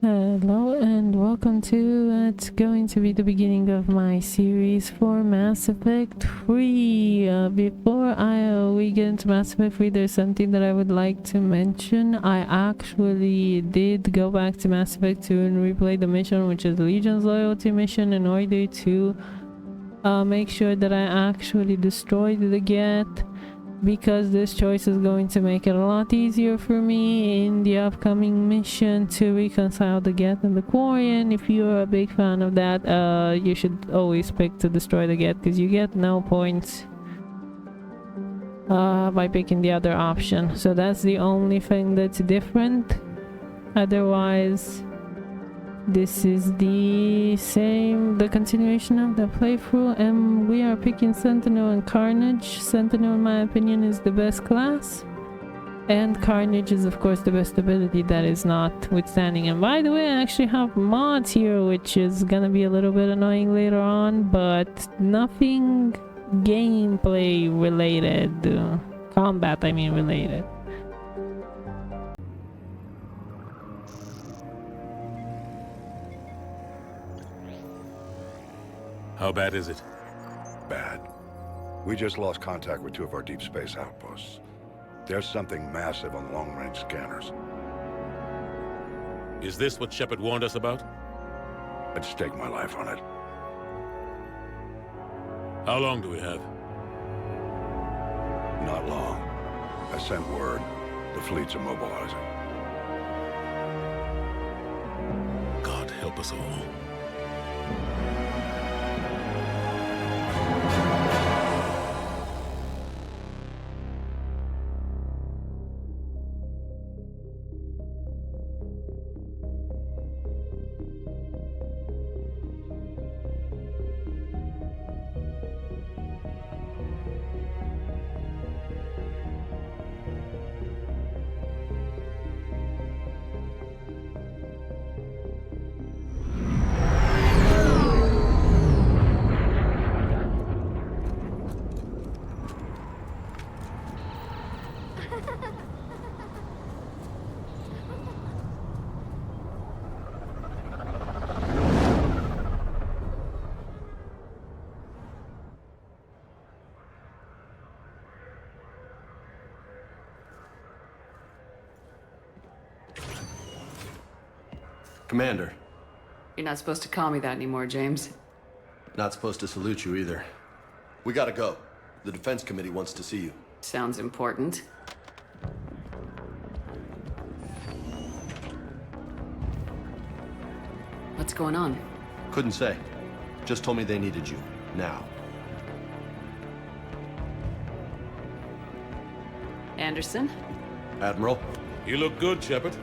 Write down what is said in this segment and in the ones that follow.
Hello and welcome to it's going to be the beginning of my series for Mass Effect 3. Before we get into Mass Effect 3, there's something that I would like to mention. I actually did go back to Mass Effect 2 and replay the mission, which is Legion's Loyalty mission, in order to make sure that I actually destroyed the Geth, because this choice is going to make it a lot easier for me in the upcoming mission to reconcile the Geth and the Quarian. If you're a big fan of that, you should always pick to destroy the Geth, because you get no points by picking the other option. So that's the only thing that's different. Otherwise, this is the same, the continuation of the playthrough, and we are picking Sentinel and Carnage. Sentinel, in my opinion, is the best class, and Carnage is of course the best ability that is not withstanding. And by the way, I actually have mods here, which is gonna be a little bit annoying later on, but nothing gameplay related, combat I mean related. How bad is it? Bad. We just lost contact with two of our deep space outposts. There's something massive on the long-range scanners. Is this what Shepard warned us about? I'd stake my life on it. How long do we have? Not long. I sent word. The fleet's immobilizing. God help us all. Commander. You're not supposed to call me that anymore, James. Not supposed to salute you either. We gotta go. The Defense Committee wants to see you. Sounds important. What's going on? Couldn't say. Just told me they needed you. Now. Anderson? Admiral? You look good, Shepard.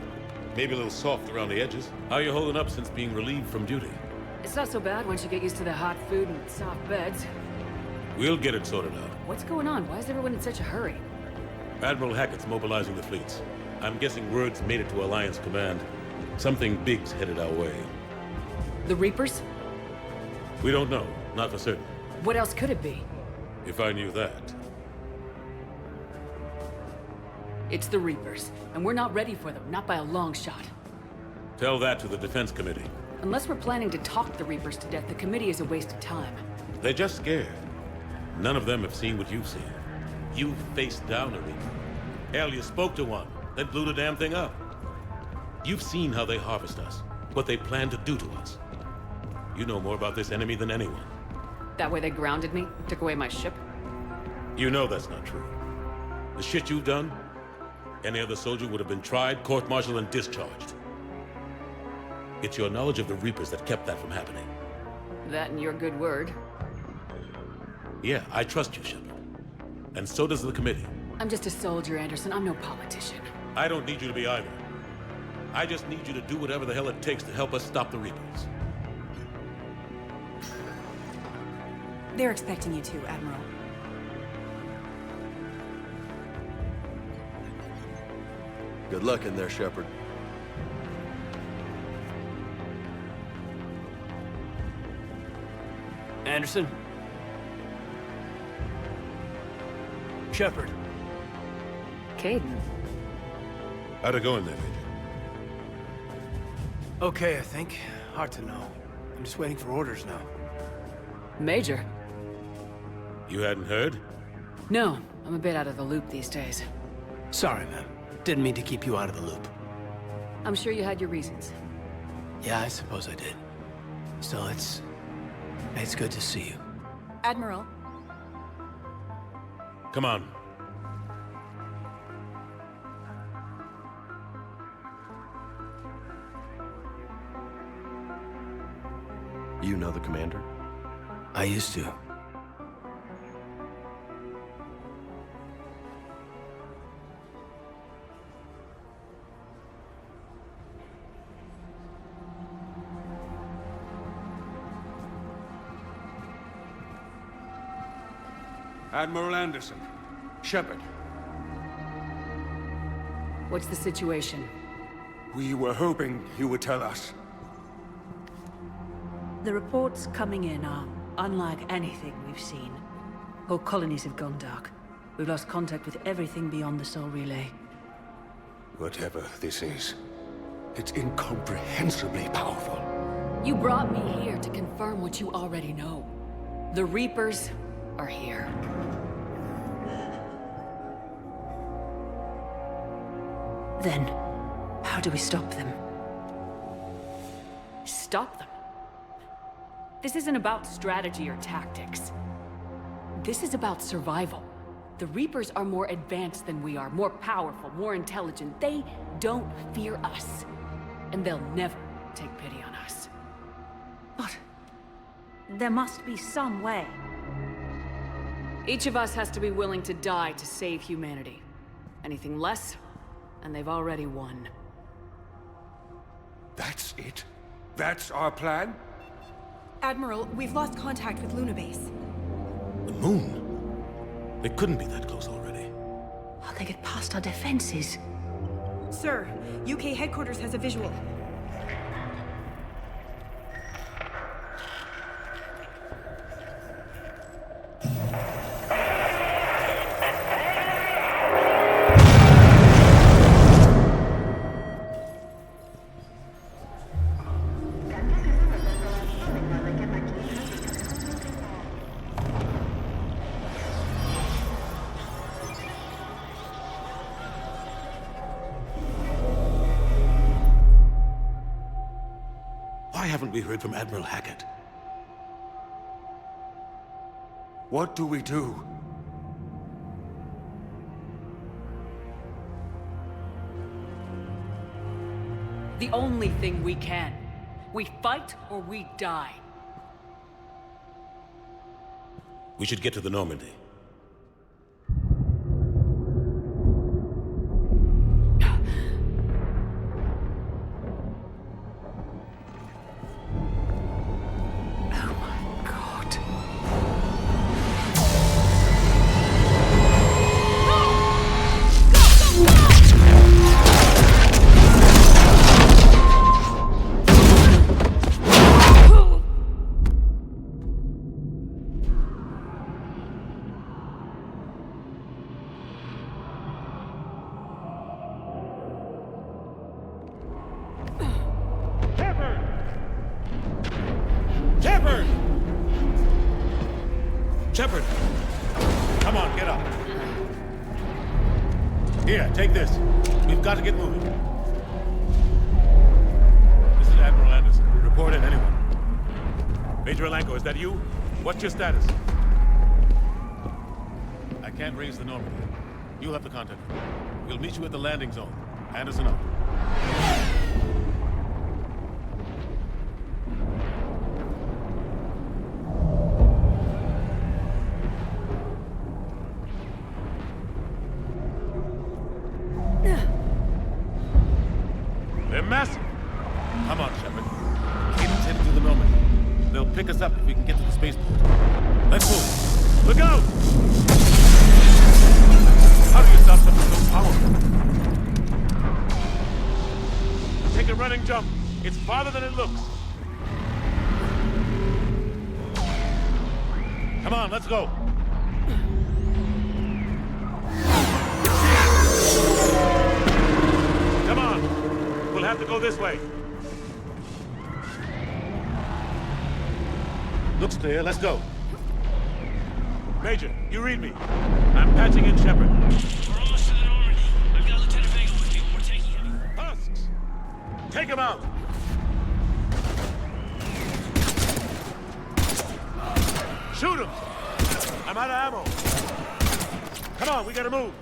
Maybe a little soft around the edges. How are you holding up since being relieved from duty? It's not so bad once you get used to the hot food and soft beds. We'll get it sorted out. What's going on? Why is everyone in such a hurry? Admiral Hackett's mobilizing the fleets. I'm guessing word's made it to Alliance Command. Something big's headed our way. The Reapers? We don't know. Not for certain. What else could it be? If I knew that. It's the Reapers, and we're not ready for them, not by a long shot. Tell that to the Defense Committee. Unless we're planning to talk the Reapers to death, the committee is a waste of time. They're just scared. None of them have seen what you've seen. You faced down a Reaper. Hell, you spoke to one, then blew the damn thing up. You've seen how they harvest us, what they plan to do to us. You know more about this enemy than anyone. That way they grounded me, took away my ship? You know that's not true. The shit you've done, any other soldier would have been tried, court-martialed, and discharged. It's your knowledge of the Reapers that kept that from happening. That and your good word. Yeah, I trust you, Shepard. And so does the committee. I'm just a soldier, Anderson. I'm no politician. I don't need you to be either. I just need you to do whatever the hell it takes to help us stop the Reapers. They're expecting you to, Admiral. Good luck in there, Shepard. Anderson? Shepard. Caden. How'd it go in there, Major? Okay, I think. Hard to know. I'm just waiting for orders now. Major? You hadn't heard? No, I'm a bit out of the loop these days. Sorry, ma'am. Didn't mean to keep you out of the loop. I'm sure you had your reasons. Yeah, I suppose I did. Still, it's good to see you. Admiral, Come on. You know the commander? I used to. Admiral Anderson. Shepard. What's the situation? We were hoping you would tell us. The reports coming in are unlike anything we've seen. Whole colonies have gone dark. We've lost contact with everything beyond the Soul Relay. Whatever this is, it's incomprehensibly powerful. You brought me here to confirm what you already know. The Reapers are here. Then, how do we stop them? Stop them. This isn't about strategy or tactics. This is about survival. The Reapers are more advanced than we are, more powerful, more intelligent. They don't fear us. And they'll never take pity on us. But there must be some way. Each of us has to be willing to die to save humanity. Anything less, and they've already won. That's it? That's our plan? Admiral, we've lost contact with Luna Base. The moon? It couldn't be that close already. How'd they get past our defenses? Sir, UK headquarters has a visual. Why haven't we heard from Admiral Hackett? What do we do? The only thing we can. We fight or we die. We should get to the Normandy. Shepard! Come on, get up. Here, take this. We've got to get moving. This is Admiral Anderson. Report in, anyone. Major Alanko, is that you? What's your status? I can't raise the Normandy. You'll have to contact me. We'll meet you at the landing zone. Anderson out. They're massive. Come on, Shepard. Keep us headed to the Normandy. They'll pick us up if we can get to the spaceport. Let's move. Look out! How do you stop something so powerful? Take a running jump. It's farther than it looks. Come on, let's go. Come on. We'll have to go this way. Looks clear. Let's go. Major, you read me. I'm patching in Shepard. We're almost to the Normandy. I've got Lieutenant Vega with me. We're taking him. Husks! Take him out! Shoot him! I'm out of ammo. Come on, we gotta move.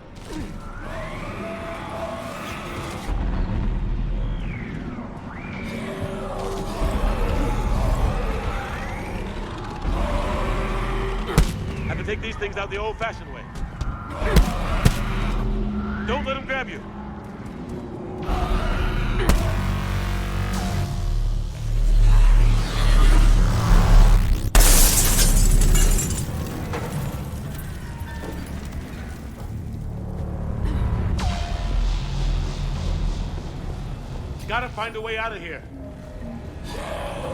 Have to take these things out the old-fashioned way. Don't let them grab you. Gotta find a way out of here.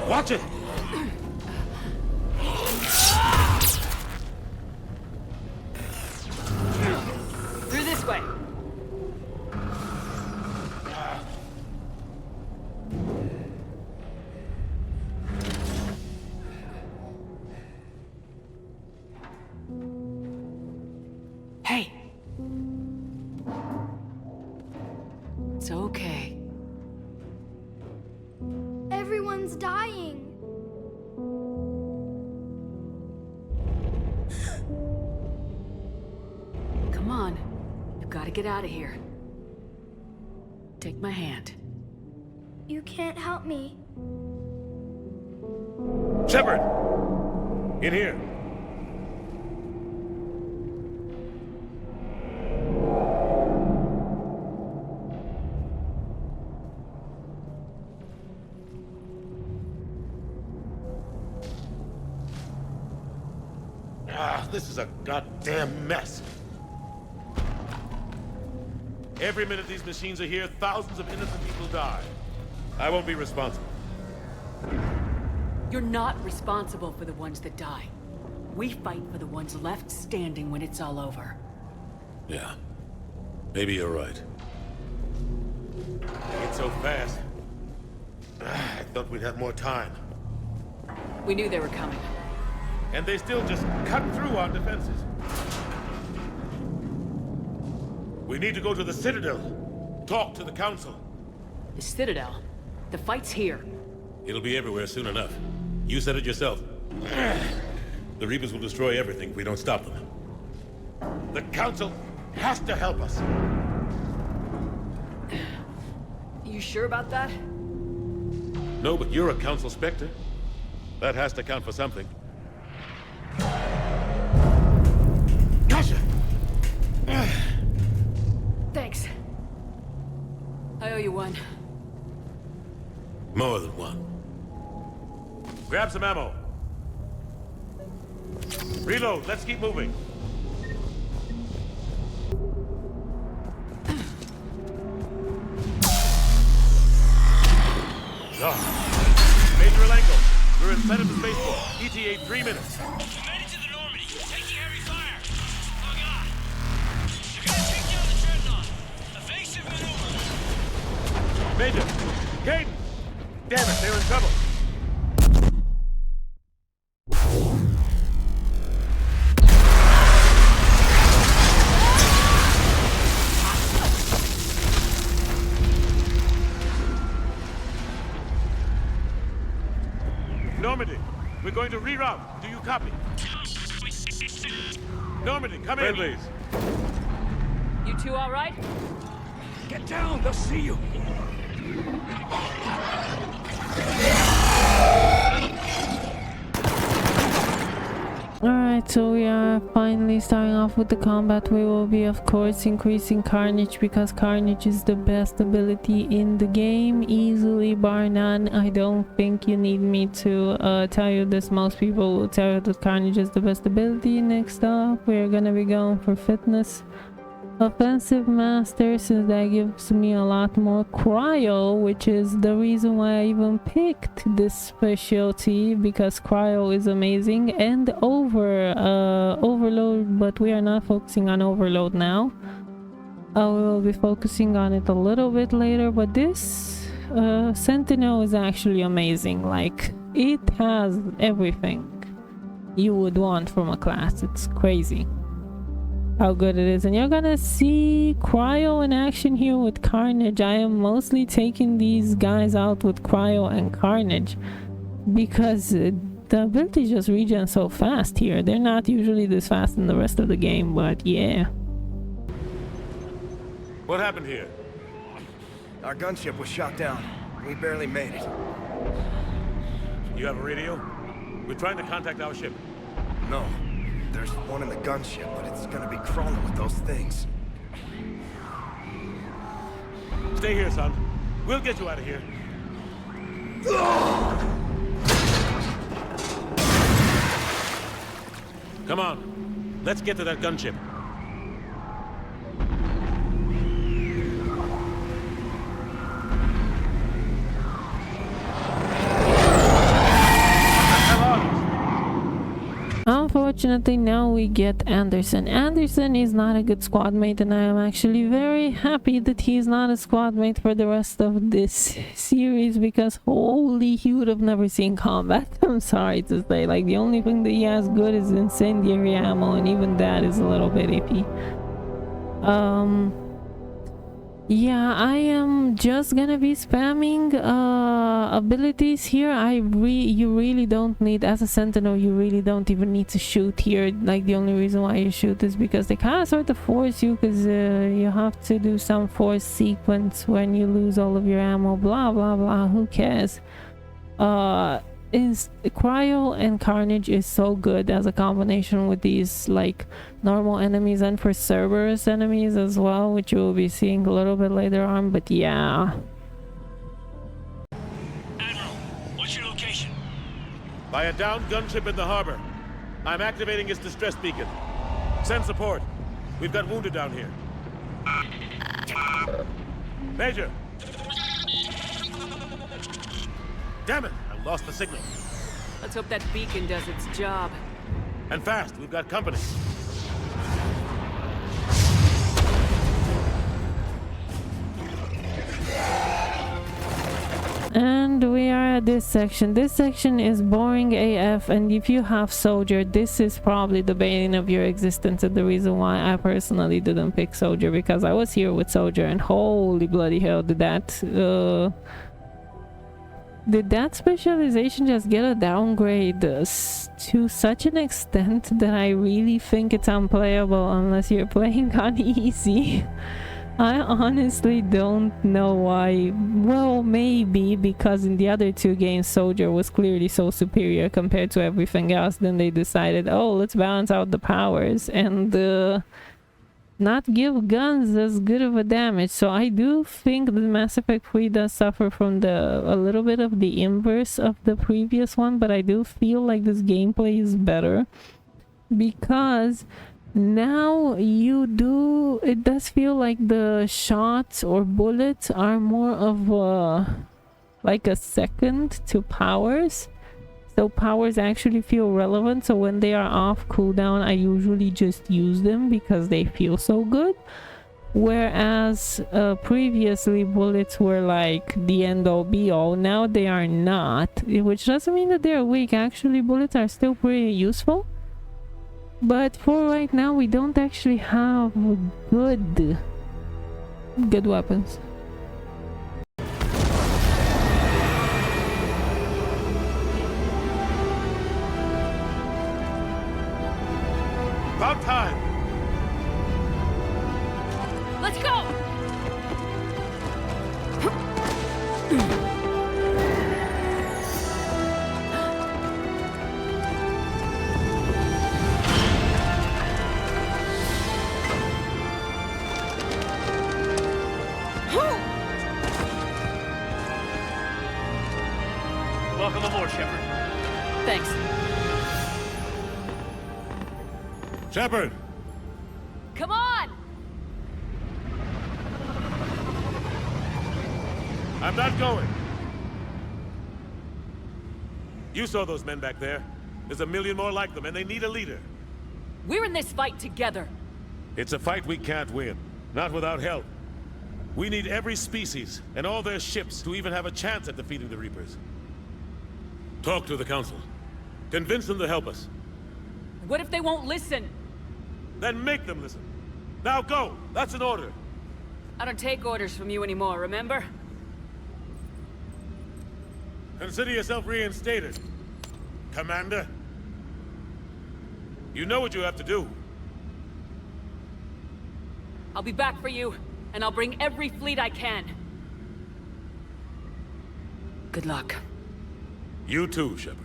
Watch it! Through this way. Hey. It's okay. Everyone's dying. Come on. You've got to get out of here. Take my hand. You can't help me. Shepard! In here. This is a goddamn mess. Every minute these machines are here, thousands of innocent people die. I won't be responsible. You're not responsible for the ones that die. We fight for the ones left standing when it's all over. Yeah. Maybe you're right. It's so fast. I thought we'd have more time. We knew they were coming. And they still just cut through our defenses. We need to go to the Citadel. Talk to the Council. The Citadel? The fight's here. It'll be everywhere soon enough. You said it yourself. The Reapers will destroy everything if we don't stop them. The Council has to help us. You sure about that? No, but you're a Council Spectre. That has to count for something. Gotcha! Thanks. I owe you one. More than one. Grab some ammo. Reload, let's keep moving. Major Alenko, we're inside of the spaceport. ETA 3 minutes. Made it to the Normandy. Taking heavy fire. Oh god. They're gonna take down the dreadnought. Evasive maneuver. Major, Caden! Damn it, they're in trouble. Normandy, we're going to reroute. Do you copy? Normandy, come in, please. You two all right? Get down, they'll see you. Alright, so we are finally starting off with the combat. We will be, of course, increasing Carnage because Carnage is the best ability in the game, easily bar none. I don't think you need me to tell you this. Most people will tell you that Carnage is the best ability. Next up, we're gonna be going for Fitness. Offensive Master, since that gives me a lot more cryo, which is the reason why I even picked this specialty, because cryo is amazing. And overload, but we are not focusing on overload now. We will be focusing on it a little bit later, but this Sentinel is actually amazing. Like, it has everything. you would want from a class. It's crazy how good it is. And you're gonna see Cryo in action here with Carnage. I am mostly taking these guys out with Cryo and Carnage because the abilities just regen so fast here. They're not usually this fast in the rest of the game, but yeah. What happened here? Our gunship was shot down. We barely made it. You have a radio? We're trying to contact our ship. No. There's one in the gunship, but it's gonna be crawling with those things. Stay here, son. We'll get you out of here. Come on. Let's get to that gunship. Unfortunately, now we get Anderson. Anderson is not a good squad mate, and I am actually very happy that he's not a squad mate for the rest of this series, because holy, he would have never seen combat. I'm sorry to say, like, the only thing that he has good is incendiary ammo, and even that is a little bit iffy. Yeah, I am just gonna be spamming abilities here. You really don't need, as a sentinel, you really don't even need to shoot here. Like, the only reason why you shoot is because they kind of sort of force you, because you have to do some force sequence when you lose all of your ammo, blah blah blah, who cares. Is Cryo and Carnage is so good as a combination with these like normal enemies, and for Cerberus enemies as well, which you will be seeing a little bit later on. But yeah, Admiral, what's your location? By a downed gunship in the harbor. I'm activating its distress beacon. Send support. We've got wounded down here. Major! Damn it! I lost the signal. Let's hope that beacon does its job. And fast. We've got company. and we are at this section. This section is boring AF, and if you have Soldier, this is probably the bane of your existence, and the reason why I personally didn't pick Soldier, because I was here with Soldier, and holy bloody hell, did that specialization just get a downgrade to such an extent that I really think it's unplayable unless you're playing on easy. I honestly don't know why. Well, maybe because in the other two games Soldier was clearly so superior compared to everything else, then they decided, oh, let's balance out the powers and not give guns as good of a damage. So I do think that Mass Effect 3 does suffer from a little bit of the inverse of the previous one, but I do feel like this gameplay is better because now it does feel like the shots or bullets are more of like a second to powers. So powers actually feel relevant, so when they are off cooldown I usually just use them because they feel so good, whereas previously bullets were like the end all be all. Now they are not, which doesn't mean that they're weak. Actually, bullets are still pretty useful, but for right now we don't actually have good weapons. About time! Let's go! Welcome aboard, Shepard. Thanks. Shepard! Come on! I'm not going. You saw those men back there. There's a million more like them, and they need a leader. We're in this fight together. It's a fight we can't win. Not without help. We need every species and all their ships to even have a chance at defeating the Reapers. Talk to the Council. Convince them to help us. What if they won't listen? Then make them listen. Now go! That's an order! I don't take orders from you anymore, remember? Consider yourself reinstated, Commander. You know what you have to do. I'll be back for you, and I'll bring every fleet I can. Good luck. You too, Shepard.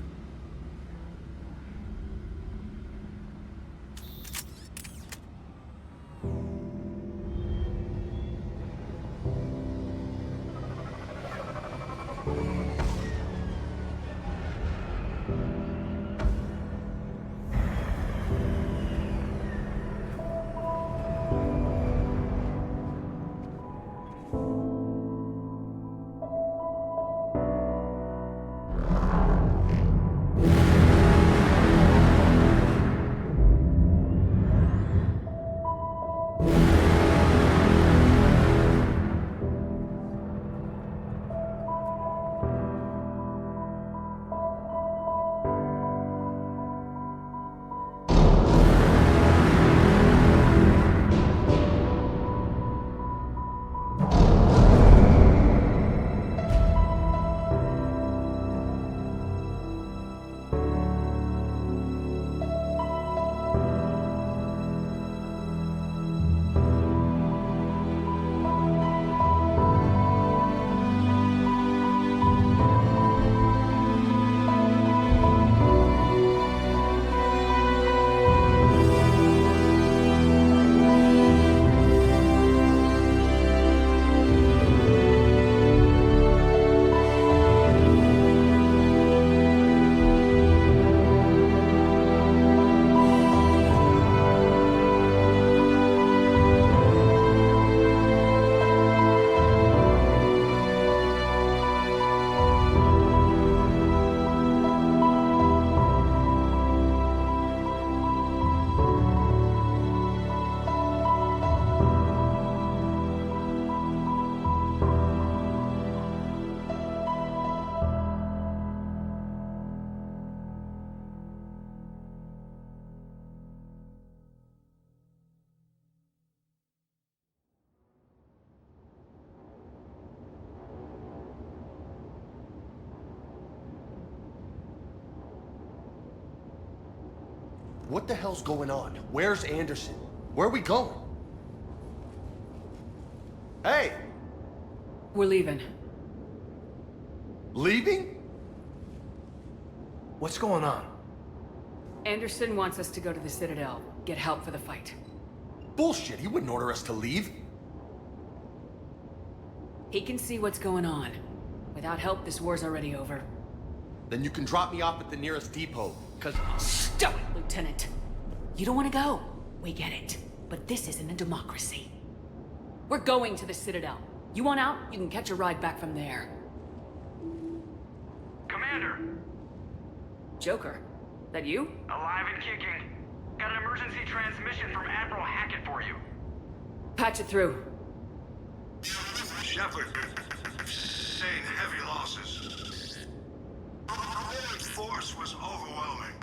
What the hell's going on? Where's Anderson? Where are we going? Hey! We're leaving. Leaving? What's going on? Anderson wants us to go to the Citadel, get help for the fight. Bullshit, he wouldn't order us to leave. He can see what's going on. Without help, this war's already over. Then you can drop me off at the nearest depot, cause... Stop it, Lieutenant! You don't want to go. We get it. But this isn't a democracy. We're going to the Citadel. You want out? You can catch a ride back from there. Commander! Joker, that you? Alive and kicking. Got an emergency transmission from Admiral Hackett for you. Patch it through. Shepard, sustained heavy losses. The force was overwhelming.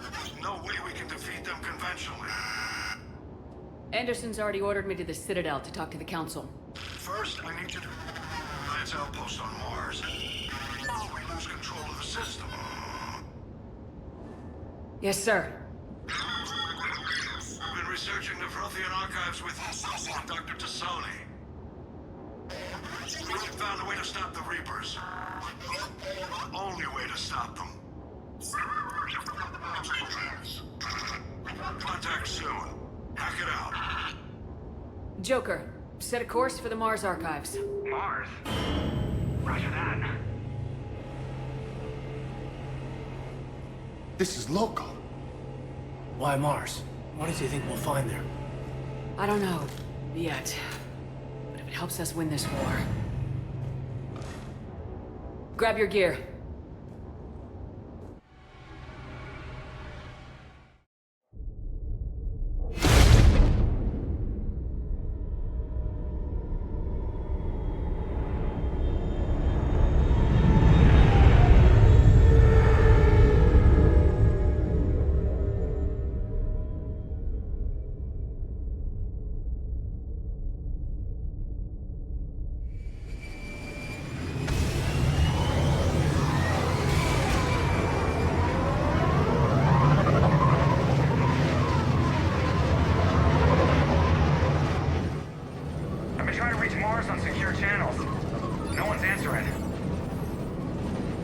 There's no way we can defeat them conventionally. Anderson's already ordered me to the Citadel to talk to the Council. First, I need you to Lance outpost on Mars. We lose control of the system. Yes, sir. We've been researching the Frothian archives with Dr. Tassoni. We found a way to stop the Reapers. The only way to stop them. Contact soon. Hack it out. Joker, set a course for the Mars archives. Mars? Roger that. This is loco. Why Mars? What does he think we'll find there? I don't know. Yet. But if it helps us win this war... Grab your gear.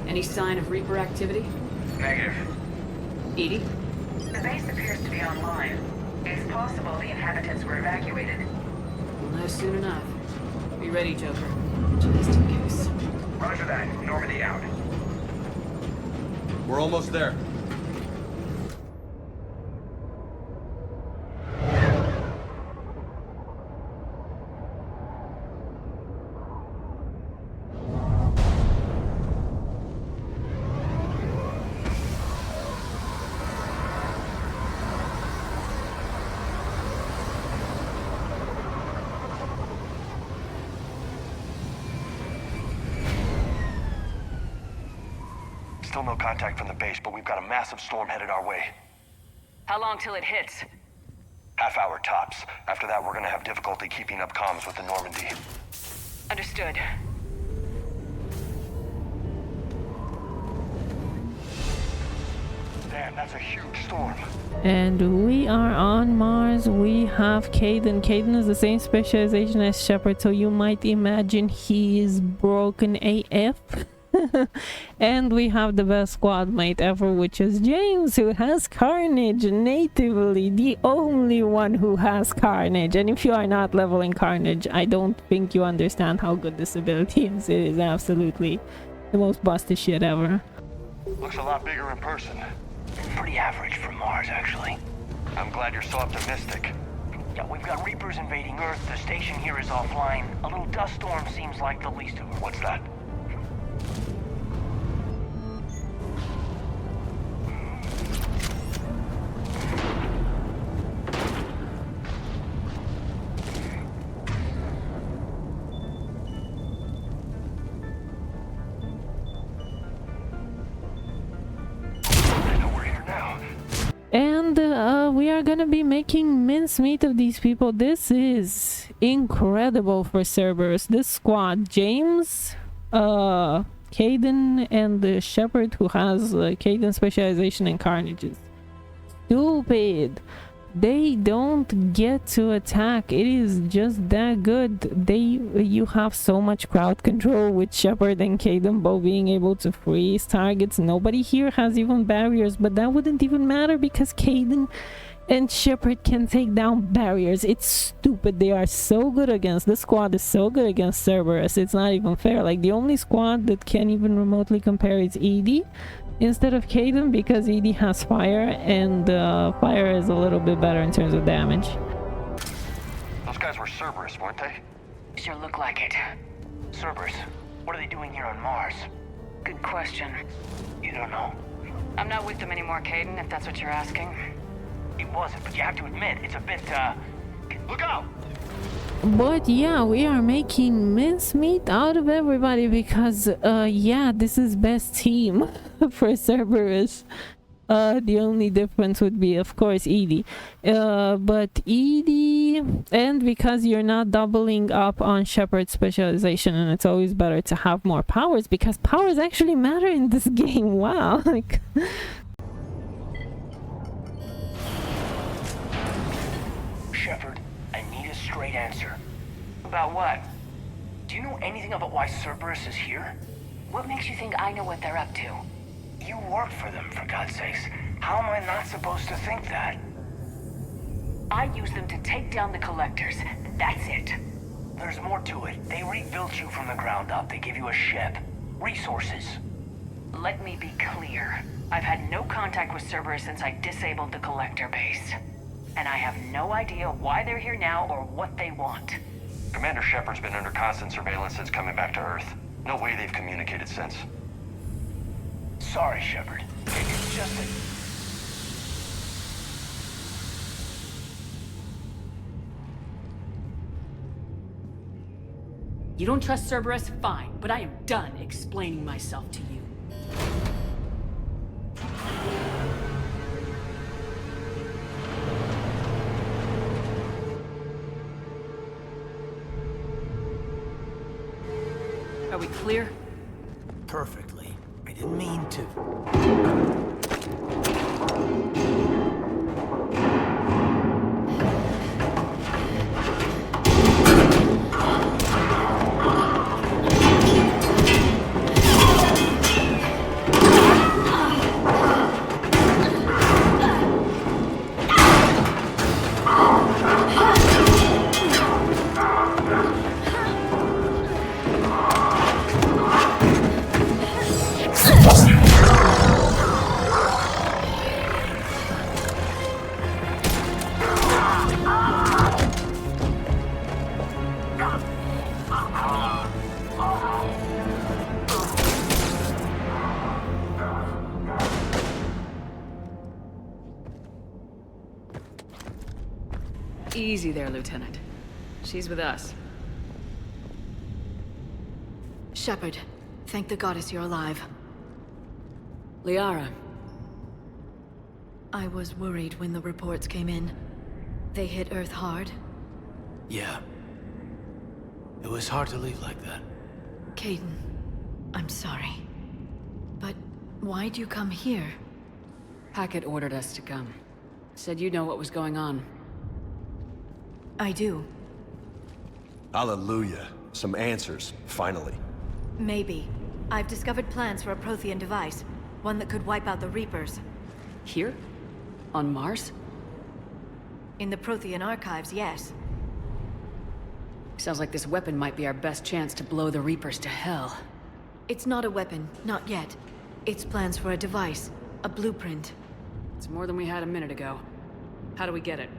Any sign of Reaper activity? Negative. Edie? The base appears to be online. It's possible the inhabitants were evacuated. We'll know soon enough. Be ready, Joker. Just in case. Roger that. Normandy out. We're almost there. Still no contact from the base, but we've got a massive storm headed our way. How long till it hits? Half hour tops. After that, we're gonna have difficulty keeping up comms with the Normandy. Understood. Damn, that's a huge storm. And we are on Mars. We have Kaidan. Kaidan is the same specialization as Shepard, so you might imagine he is broken AF. And we have the best squad mate ever, which is James, who has Carnage natively, the only one who has Carnage. And if you are not leveling Carnage, I don't think you understand how good this ability is. It is absolutely the most busted shit ever. Looks a lot bigger in person. Pretty average for Mars, actually. I'm glad you're so optimistic. Yeah, we've got Reapers invading Earth. The station here is offline. A little dust storm seems like the least of them. What's that? And we are gonna be making mincemeat of these people. This is incredible for Cerberus. This squad, James, Kaidan, and the Shepard, who has Kaidan specialization in Carnage, is stupid. They don't get to attack. It is just that good. You have so much crowd control with Shepard and Kaidan both being able to freeze targets. Nobody here has even barriers, but that wouldn't even matter because Kaidan and Shepard can take down barriers. It's stupid. They are so good against this squad. Is so good against Cerberus. It's not even fair. Like, the only squad that can even remotely compare is Edie instead of Kaidan, because Edie has fire, and fire is a little bit better in terms of damage. Those guys were Cerberus, weren't they? Sure look like it. Cerberus, what are they doing here on Mars? Good question. You don't know. I'm not with them anymore, Kaidan, if that's what you're asking. It wasn't, but you have to admit, it's a bit, look out! But yeah, we are making mincemeat out of everybody because yeah, this is best team for Cerberus. The only difference would be, of course, Edie. But Edie, and because you're not doubling up on Shepard's specialization, and it's always better to have more powers because powers actually matter in this game. Wow, like. Shepard, I need a straight answer. About what? Do you know anything about why Cerberus is here? What makes you think I know what they're up to? You work for them, for God's sakes. How am I not supposed to think that? I use them to take down the collectors. That's it. There's more to it. They rebuilt you from the ground up. They give you a ship. Resources. Let me be clear. I've had no contact with Cerberus since I disabled the collector base. And I have no idea why they're here now or what they want. Commander Shepard's been under constant surveillance since coming back to Earth. No way they've communicated since. Sorry, Shepard. It's just that... You don't trust Cerberus? Fine, but I am done explaining myself to you. Are we clear? Perfectly. I didn't mean to. Easy there, Lieutenant. She's with us. Shepard, thank the goddess you're alive. Liara. I was worried when the reports came in. They hit Earth hard. Yeah. It was hard to leave like that. Kaidan, I'm sorry. But why'd you come here? Hackett ordered us to come. Said you know what was going on. I do. Hallelujah. Some answers, finally. Maybe. I've discovered plans for a Prothean device. One that could wipe out the Reapers. Here? On Mars? In the Prothean archives, yes. Sounds like this weapon might be our best chance to blow the Reapers to hell. It's not a weapon, not yet. It's plans for a device, a blueprint. It's more than we had a minute ago. How do we get it?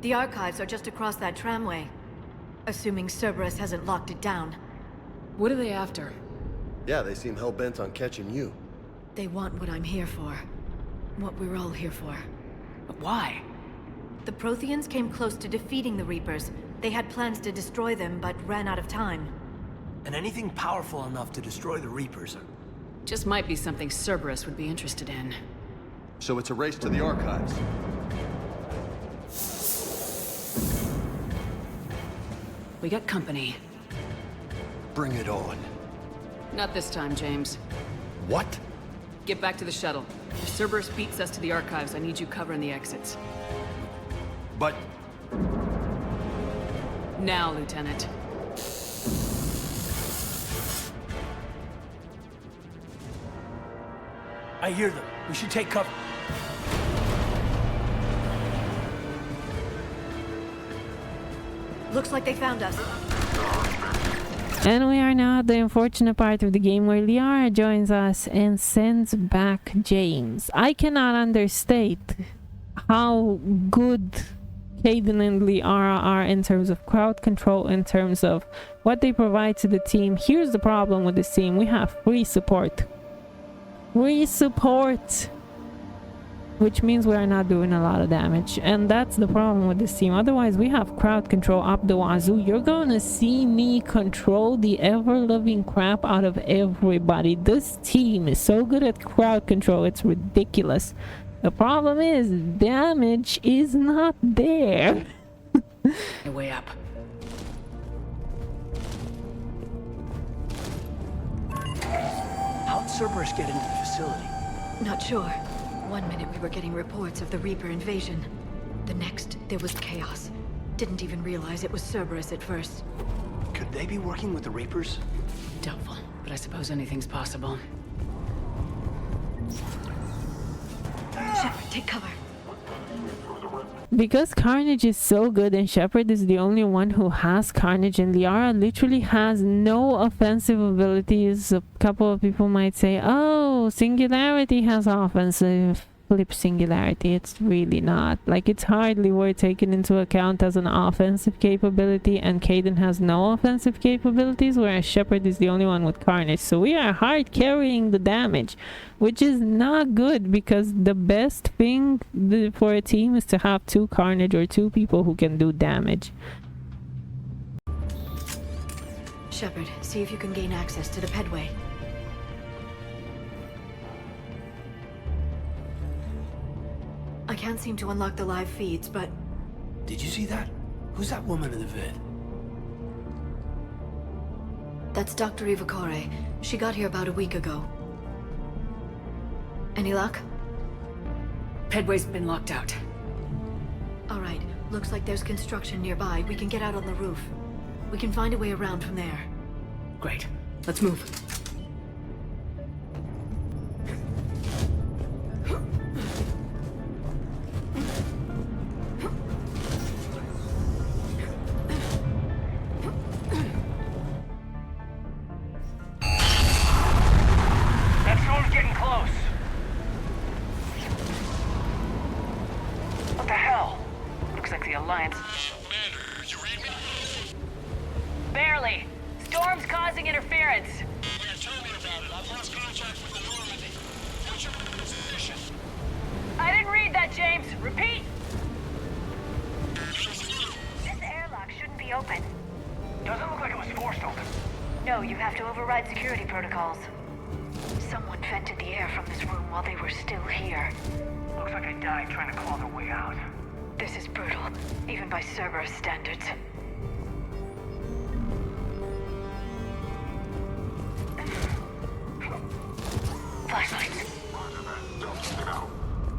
The archives are just across that tramway. Assuming Cerberus hasn't locked it down. What are they after? Yeah, they seem hell-bent on catching you. They want what I'm here for. What we're all here for. But why? The Protheans came close to defeating the Reapers. They had plans to destroy them, but ran out of time. And anything powerful enough to destroy the Reapers. Just might be something Cerberus would be interested in. So it's a race to the archives. We got company. Bring it on. Not this time, James. What? Get back to the shuttle. If Cerberus beats us to the archives, I need you covering the exits. But... Now, Lieutenant. I hear them. We should take cover. Looks like they found us. And we are now at the unfortunate part of the game where Liara joins us and sends back James. I cannot understate how good Kaidan and Liara are in terms of crowd control, in terms of what they provide to the team. Here's the problem with this team. We have free support. Free support! Which means we are not doing a lot of damage. And that's the problem with this team. Otherwise, we have crowd control up the wazoo. You're gonna see me control the ever-loving crap out of everybody. This team is so good at crowd control, it's ridiculous. The problem is, damage is not there. Way up. How'd Cerberus get into the facility? Not sure. One minute we were getting reports of the Reaper invasion. The next, there was chaos. Didn't even realize it was Cerberus at first. Could they be working with the Reapers? Doubtful, but I suppose anything's possible. Shepard, take cover. Because Carnage is so good and Shepard is the only one who has Carnage, and Liara literally has no offensive abilities. A couple of people might say, oh, Singularity has offensive. Flip Singularity. It's really not. Like, it's hardly worth taking into account as an offensive capability, and Kaidan has no offensive capabilities, whereas Shepard is the only one with Carnage. So we are hard carrying the damage, which is not good, because the best thing for a team is to have two Carnage or two people who can do damage. Shepard, see if you can gain access to the pedway. I can't seem to unlock the live feeds, but... Did you see that? Who's that woman in the vid? That's Dr. Ivakore. She got here about a week ago. Any luck? Pedway's been locked out. Alright, looks like there's construction nearby. We can get out on the roof. We can find a way around from there. Great. Let's move. Barely. Storm's causing interference. Yeah, tell me about it. I've lost contact with the Normandy. What's your position? I didn't read that, James. Repeat. override security protocols. Someone vented the air from this room while they were still here. Looks like they died trying to claw their way out. This is brutal, even by Cerberus standards. Flashlights.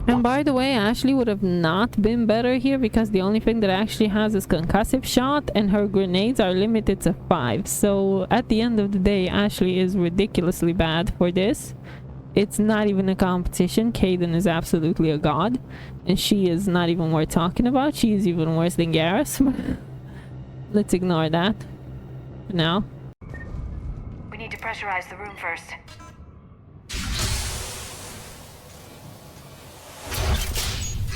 And by the way, Ashley would have not been better here because the only thing that Ashley has is concussive shot and her grenades are limited to 5. So at the end of the day, Ashley is ridiculously bad for this. It's not even a competition. Kaidan is absolutely a god. And she is not even worth talking about. She is even worse than Garrus. Let's ignore that for now. We need to pressurize the room first.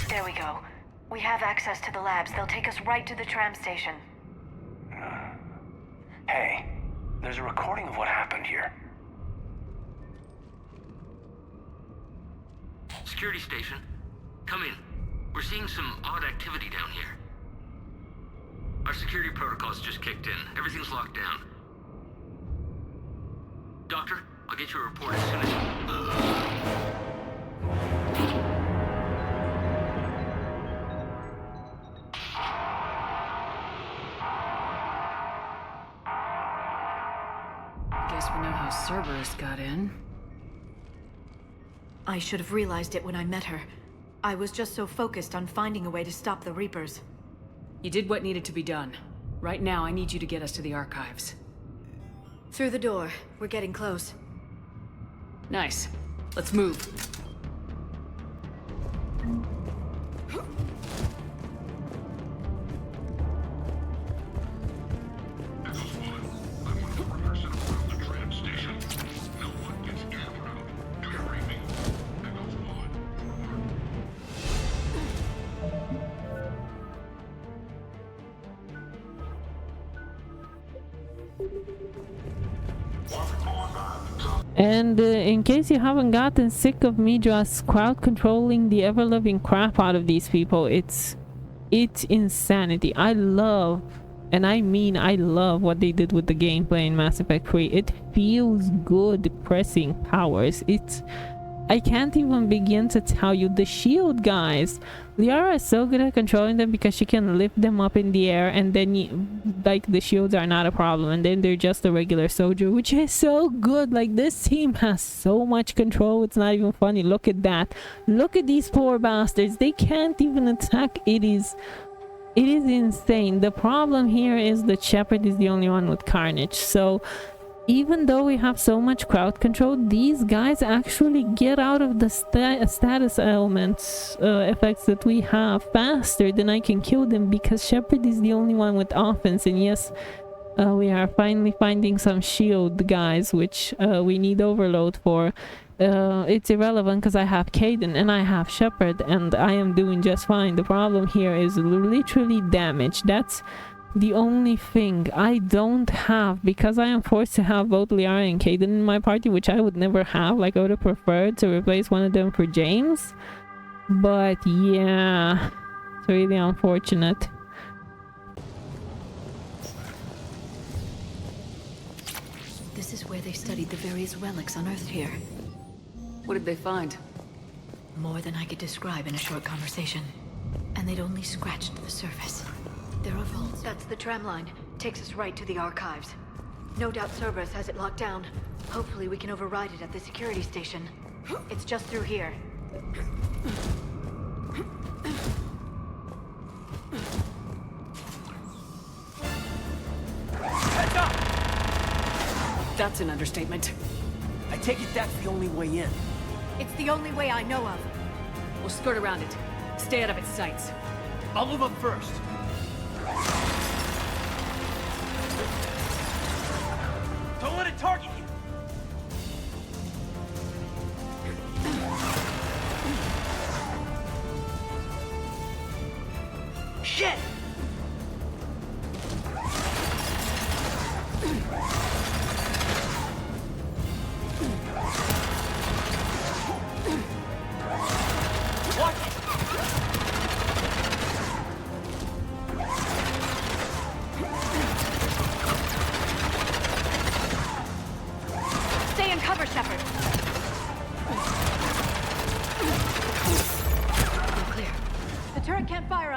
There we go. We have access to the labs. They'll take us right to the tram station. Hey, there's a recording of what happened here. Security station. Come in. We're seeing some odd activity down here. Our security protocols just kicked in. Everything's locked down. Doctor, I'll get you a report as soon as... Guess we know how Cerberus got in. I should have realized it when I met her. I was just so focused on finding a way to stop the Reapers. You did what needed to be done. Right now, I need you to get us to the archives. Through the door. We're getting close. Nice. Let's move. And in case you haven't gotten sick of me just crowd controlling the ever-loving crap out of these people, it's insanity. I love, and I mean I love what they did with the gameplay in Mass Effect 3. It feels good pressing powers. I can't even begin to tell you. The shield guys, Liara is so good at controlling them because she can lift them up in the air, and then like the shields are not a problem, and then they're just a regular soldier, which is so good. Like, this team has so much control, it's not even funny. Look at that. Look at these poor bastards. They can't even attack. It is insane. The problem here is that Shepard is the only one with Carnage, so even though we have so much crowd control, these guys actually get out of the status elements effects that we have faster than I can kill them, because Shepard is the only one with offense. And yes, we are finally finding some shield guys, which we need overload for. It's irrelevant because I have Kaidan and I have Shepard, and I am doing just fine. The problem here is literally damage. That's the only thing I don't have, because I am forced to have both Liara and Kaidan in my party, which I would never have. Like, I would have preferred to replace one of them for James, but yeah, it's really unfortunate. This is where they studied the various relics unearthed here. What did they find? More than I could describe in a short conversation. And they'd only scratched the surface. There are vaults. That's the tram line. Takes us right to the archives. No doubt Cerberus has it locked down. Hopefully we can override it at the security station. It's just through here. Heads up! That's an understatement. I take it that's the only way in. It's the only way I know of. We'll skirt around it. Stay out of its sights. I'll move up first. Don't let it target you! Shit! Watch it!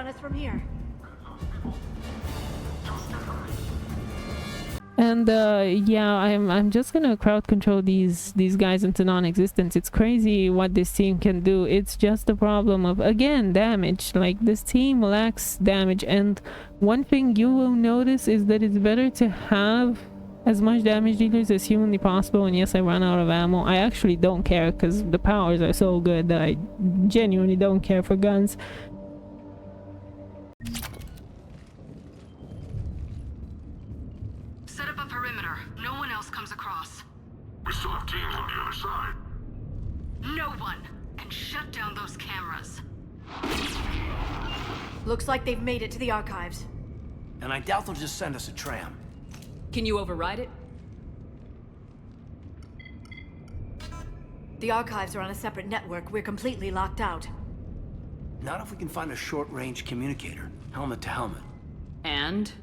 on us from here. And yeah, I'm just gonna crowd control these guys into non-existence. It's crazy what this team can do. It's just the problem of, again, damage. Like, this team lacks damage, and one thing you will notice is that it's better to have as much damage dealers as humanly possible. And yes, I ran out of ammo. I actually don't care because the powers are so good that I genuinely don't care for guns. Set up a perimeter. No one else comes across. We still have teams on the other side. No one can shut down those cameras. Looks like they've made it to the archives. And I doubt they'll just send us a tram. Can you override it? The archives are on a separate network. We're completely locked out. Not if we can find a short-range communicator, helmet to helmet. And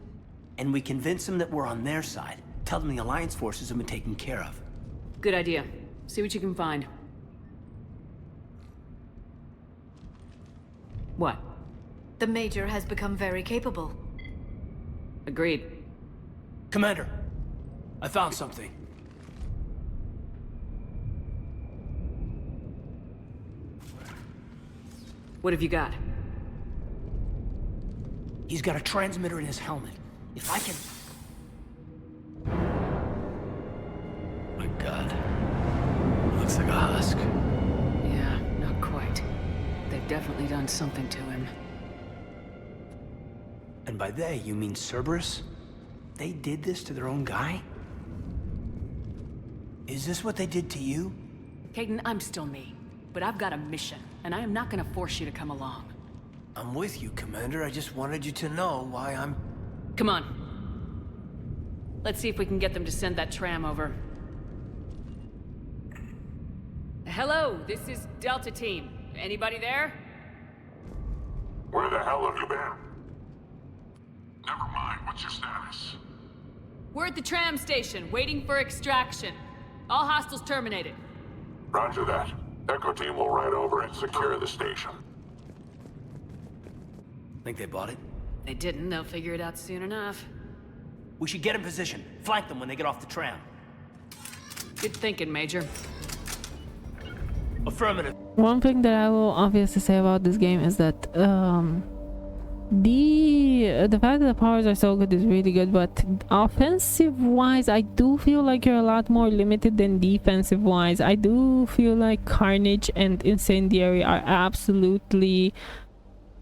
we convince them that we're on their side. Tell them the Alliance forces have been taken care of. good idea. See what you can find. What? The Major has become very capable. Agreed. Commander, I found something. What have you got? He's got a transmitter in his helmet. If I can... My God. Looks like a husk. Yeah, not quite. They've definitely done something to him. And by they, you mean Cerberus? They did this to their own guy? Is this what they did to you? Caden, I'm still me. But I've got a mission, and I am not gonna force you to come along. I'm with you, Commander. I just wanted you to know why I'm... Come on. Let's see if we can get them to send that tram over. Hello, this is Delta Team. Anybody there? Where the hell have you been? Never mind, what's your status? We're at the tram station, waiting for extraction. All hostiles terminated. Roger that. Echo Team will ride over and secure the station. Think they bought it? They didn't, they'll figure it out soon enough. We should get in position. Flank them when they get off the tram. Good thinking, Major. Affirmative. One thing that I will obviously say about this game is that the fact that the powers are so good is really good, but offensive wise I do feel like you're a lot more limited than defensive wise. I do feel like Carnage and Incendiary are absolutely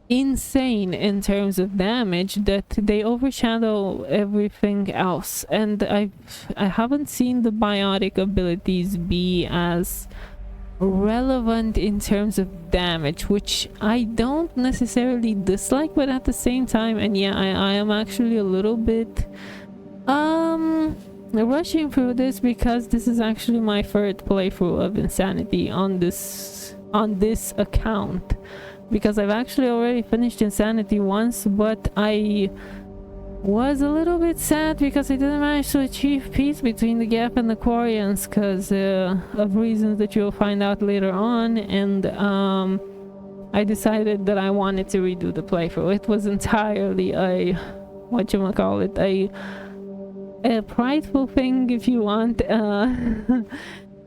insane in terms of damage, that they overshadow everything else, and I haven't seen the biotic abilities be as relevant in terms of damage, which I don't necessarily dislike, but at the same time, and yeah, I am actually a little bit rushing through this because this is actually my third playthrough of Insanity on this account, because I've actually already finished Insanity once, but I was a little bit sad because I didn't manage to achieve peace between the Gap and the Quarians because of reasons that you'll find out later on, and I decided that I wanted to redo the playthrough. It was entirely a whatchamacallit, a prideful thing if you want,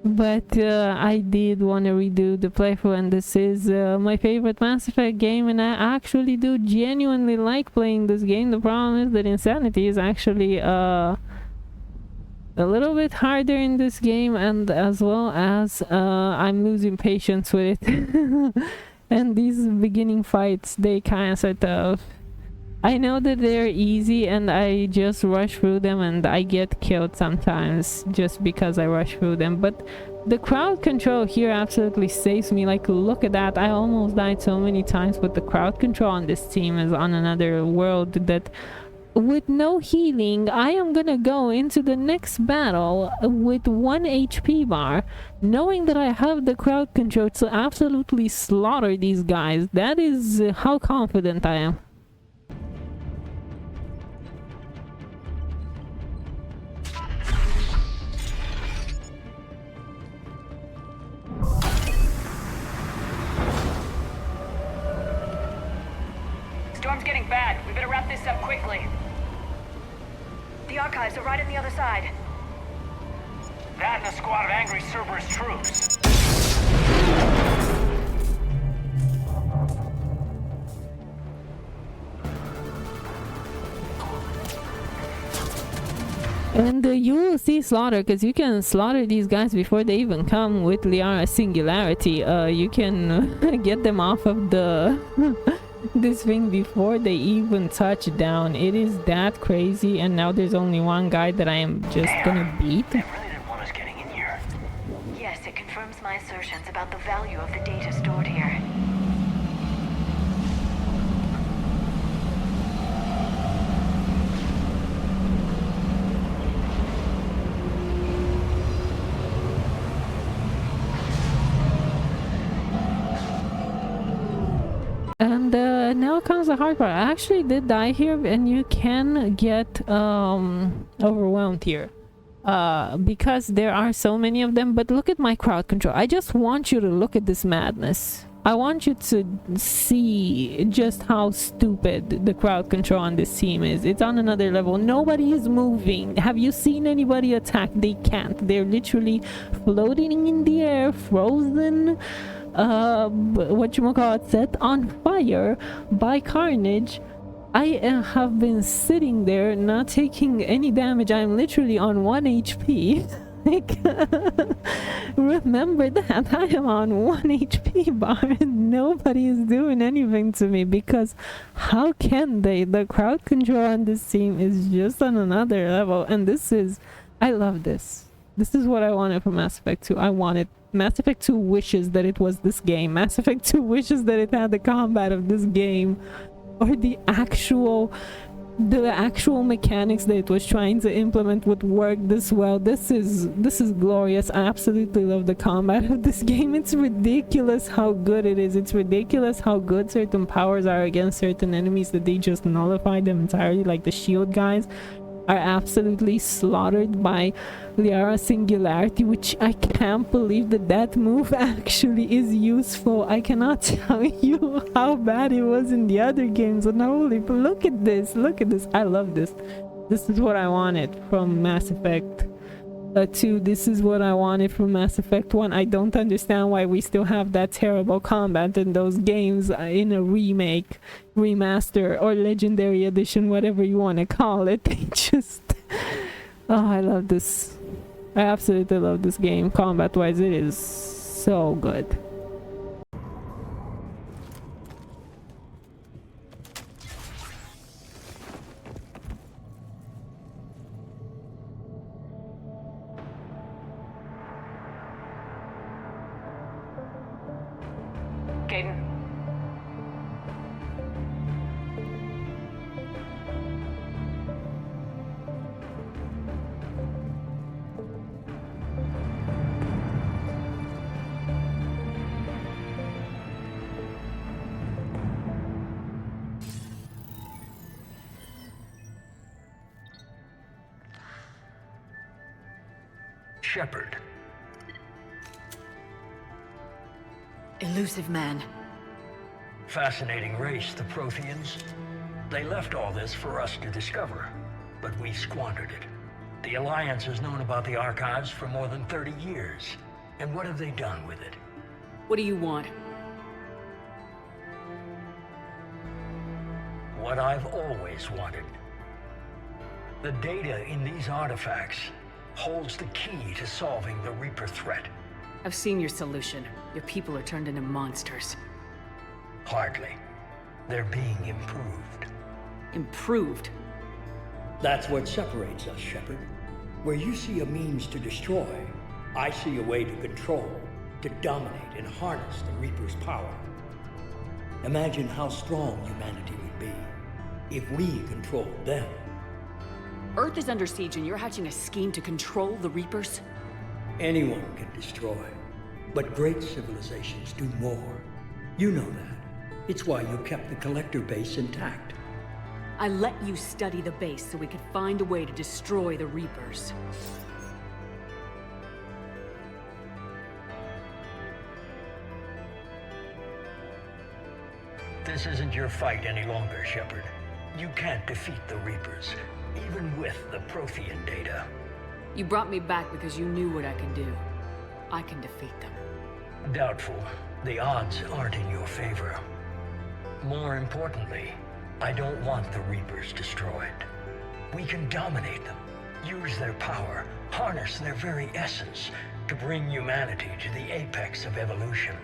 but I did want to redo the playthrough, and this is my favorite Mass Effect game, and I actually do genuinely like playing this game. The problem is that Insanity is actually a little bit harder in this game, and as well as I'm losing patience with it. And these beginning fights, they kind of sort of... I know that they're easy and I just rush through them and I get killed sometimes just because I rush through them, but the crowd control here absolutely saves me. Like, look at that, I almost died so many times, but the crowd control on this team is on another world, that with no healing I am gonna go into the next battle with 1 HP bar, knowing that I have the crowd control to absolutely slaughter these guys. That is how confident I am. storm's getting bad. We better wrap this up quickly. The archives are right on the other side. That and a squad of angry Cerberus troops. And you will see slaughter, because you can slaughter these guys before they even come with Liara Singularity. You can get them off of the this thing before they even touch down. It is that crazy, and now there's only one guy that I am just gonna beat. They really didn't want us getting in here. Yes, it confirms my assertions about the value of the data stored here. And now comes the hard part. I actually did die here, and you can get overwhelmed here because there are so many of them. But look at my crowd control. I just want you to look at this madness. I want you to see just how stupid the crowd control on this team is. It's on another level. Nobody is moving. Have you seen anybody attack? They can't. They're literally floating in the air, frozen, whatchamacallit, set on fire by carnage. I have been sitting there not taking any damage. I'm literally on 1 HP. Like, remember that I am on 1 HP bar and nobody is doing anything to me, because how can they? The crowd control on this team is just on another level, and this is, I love this. This is what I wanted from Mass Effect 2. I wanted Mass Effect 2 wishes that it was this game. Mass Effect 2 wishes that it had the combat of this game, or the actual mechanics that it was trying to implement would work this well. This is glorious. I absolutely love the combat of this game. It's ridiculous how good it is. It's ridiculous how good certain powers are against certain enemies, that they just nullify them entirely. Like the shield guys are absolutely slaughtered by Liara Singularity, which I can't believe that move actually is useful. I cannot tell you how bad it was in the other games, and holy, but look at this, I love this. This is what I wanted from Mass Effect 2. This is what I wanted from Mass Effect 1. I don't understand why we still have that terrible combat in those games in a remake, remaster, or legendary edition, whatever you want to call it. They just, oh, I love this. I absolutely love this game. Combat wise, it is so good. Caden. Shepard. Illusive Man. Fascinating race, the Protheans. They left all this for us to discover, but we squandered it. The Alliance has known about the archives for more than 30 years. And what have they done with it? What do you want? What I've always wanted. The data in these artifacts holds the key to solving the Reaper threat. I've seen your solution. Your people are turned into monsters. Hardly. They're being improved. Improved? That's what separates us, Shepard. Where you see a means to destroy, I see a way to control, to dominate and harness the Reaper's power. Imagine how strong humanity would be if we controlled them. Earth is under siege and you're hatching a scheme to control the Reapers? Anyone can destroy, but great civilizations do more. You know that. It's why you kept the Collector base intact. I let you study the base so we could find a way to destroy the Reapers. This isn't your fight any longer, Shepard. You can't defeat the Reapers, even with the Prothean data. You brought me back because you knew what I could do. I can defeat them. Doubtful. The odds aren't in your favor. More importantly, I don't want the Reapers destroyed. We can dominate them, use their power, harness their very essence to bring humanity to the apex of evolution.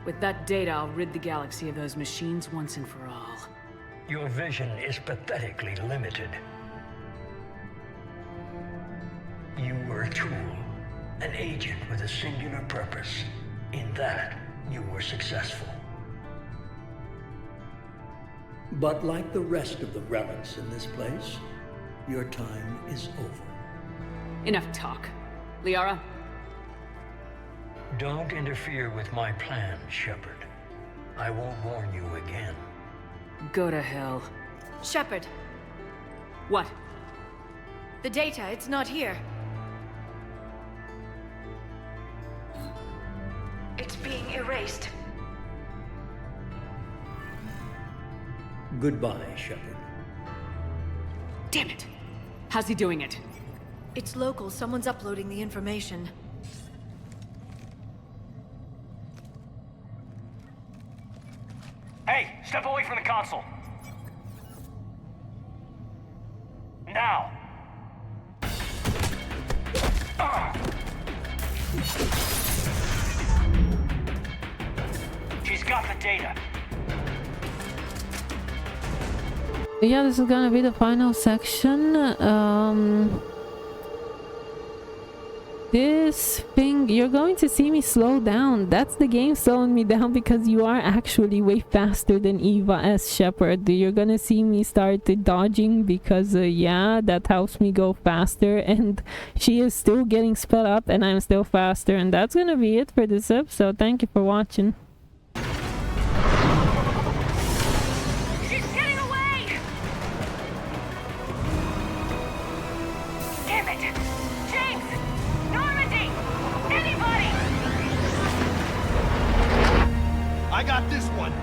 With that data, I'll rid the galaxy of those machines once and for all. Your vision is pathetically limited. You were a tool, an agent with a singular purpose. In that, you were successful. But like the rest of the relics in this place, your time is over. Enough talk. Liara? Don't interfere with my plan, Shepard. I won't warn you again. Go to hell. Shepard. What? The data, it's not here. It's being erased. Goodbye, Shepard. Damn it! How's he doing it? It's local. Someone's uploading the information. Hey, step away from the console. Now. She's got the data. Yeah, this is gonna be the final section. This thing, you're going to see me slow down. That's the game slowing me down because you are actually way faster than Eva S. Shepard. You're gonna see me start dodging because yeah, that helps me go faster, and she is still getting sped up and I'm still faster. And that's gonna be it for this episode. Thank you for watching. I got this one.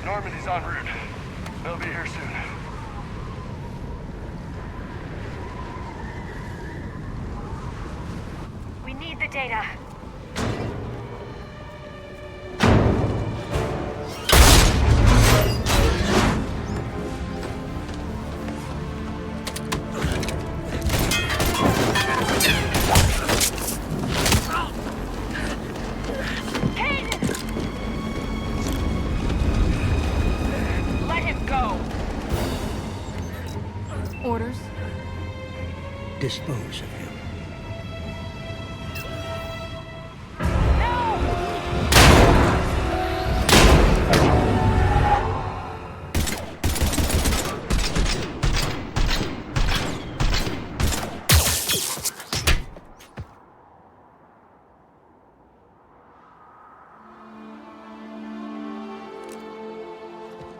Normandy's en route. They'll be here soon. We need the data. Orders? Dispose of him.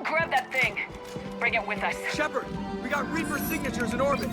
Grab that thing. Bring it with us. Shepard, we got Reaper signatures in orbit.